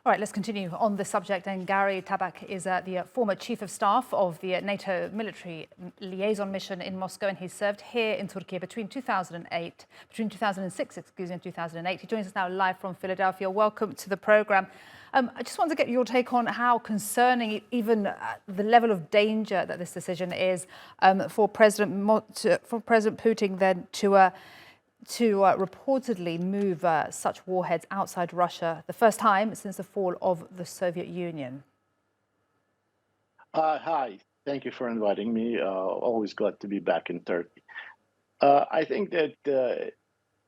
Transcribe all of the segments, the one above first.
All right, let's continue on this subject. And Gary Tabach is the former chief of staff of the NATO Military Liaison Mission in Moscow, and he served here in Turkey between 2006, and 2008. He joins us now live from Philadelphia. Welcome to the program. I just want to get your take on how concerning even the level of danger that this decision is for President Putin then to reportedly move such warheads outside Russia, the first time since the fall of the Soviet Union. Hi, thank you for inviting me. Always glad to be back in Turkey. I think that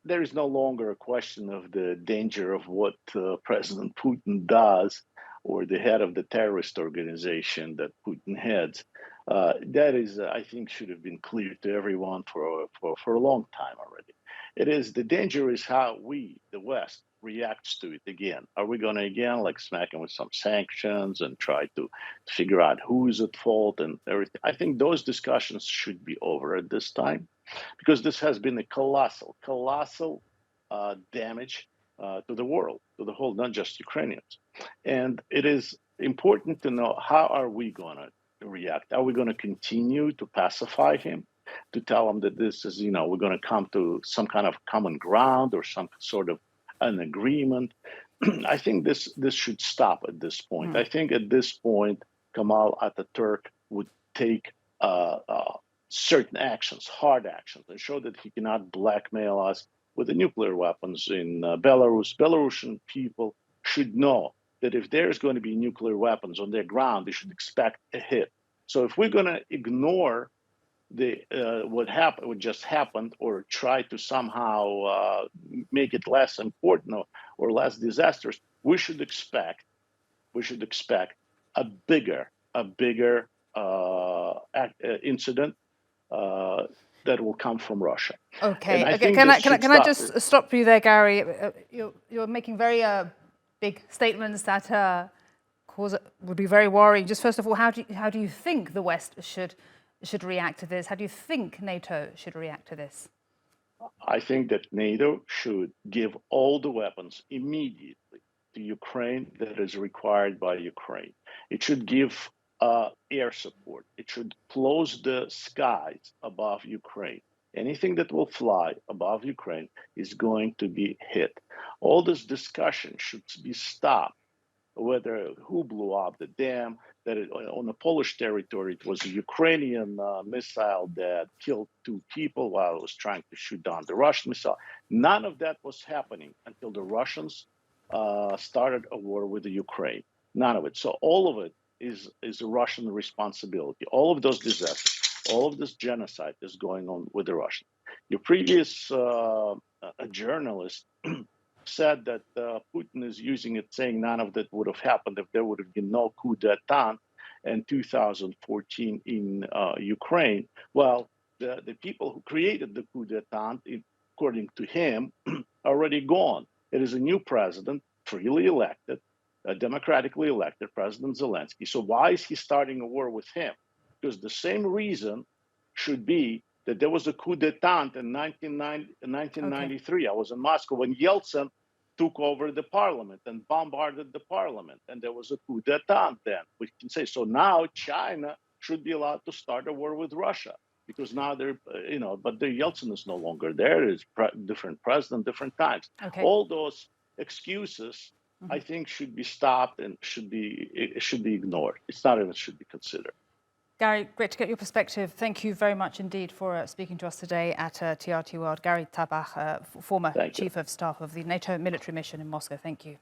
there is no longer a question of the danger of what President Putin does, or the head of the terrorist organization that Putin heads. That is, I think, should have been clear to everyone for a long time already. The danger is how we, the West, reacts to it again. Are we going to again smack him with some sanctions and try to figure out who is at fault and everything? I think those discussions should be over at this time, because this has been a colossal damage to the world, to the whole, not just Ukrainians. And it is important to know, how are we going to react? Are we going to continue to pacify him, to tell him that this is, we're going to come to some kind of common ground or some sort of an agreement? I think this should stop at this point. I think at this point, Kemal Ataturk would take certain actions, hard actions, and show that he cannot blackmail us with the nuclear weapons in Belarus. Belarusian people should know that if there's going to be nuclear weapons on their ground, they should expect a hit. So if we're going to ignore what just happened, or try to somehow make it less important or less disastrous, we should expect a bigger incident that will come from Russia. Okay. Can I just stop you there, Gary? You're making very big statements that would be very worrying. Just first of all, how do you think the West should react to this? How do you think NATO should react to this? I think that NATO should give all the weapons immediately to Ukraine that is required by Ukraine. It should give air support. It should close the skies above Ukraine. Anything that will fly above Ukraine is going to be hit. All this discussion should be stopped, whether who blew up the dam, that on the Polish territory, it was a Ukrainian missile that killed 2 people while it was trying to shoot down the Russian missile. None of that was happening until the Russians started a war with the Ukraine. None of it. So all of it is a Russian responsibility. All of those disasters, all of this genocide is going on with the Russians. Your previous journalist said that Putin is using it, saying none of that would have happened if there would have been no coup d'etat in 2014 in Ukraine. Well, the people who created the coup d'etat, according to him, are already gone. It is a new president, freely elected, democratically elected, President Zelensky. So why is he starting a war with him? Because the same reason should be that there was a coup d'etat in 1993. Okay. I was in Moscow when Yeltsin took over the parliament and bombarded the parliament, and there was a coup d'etat then. We can say, so now China should be allowed to start a war with Russia, because now they're, but the Yeltsin is no longer there. It's different president, different times. Okay. All those excuses, I think, should be stopped and should be ignored. It's not even should be considered. Gary, great to get your perspective. Thank you very much indeed for speaking to us today at TRT World. Gary Tabach, former Chief of Staff of the NATO Military Mission in Moscow. Thank you.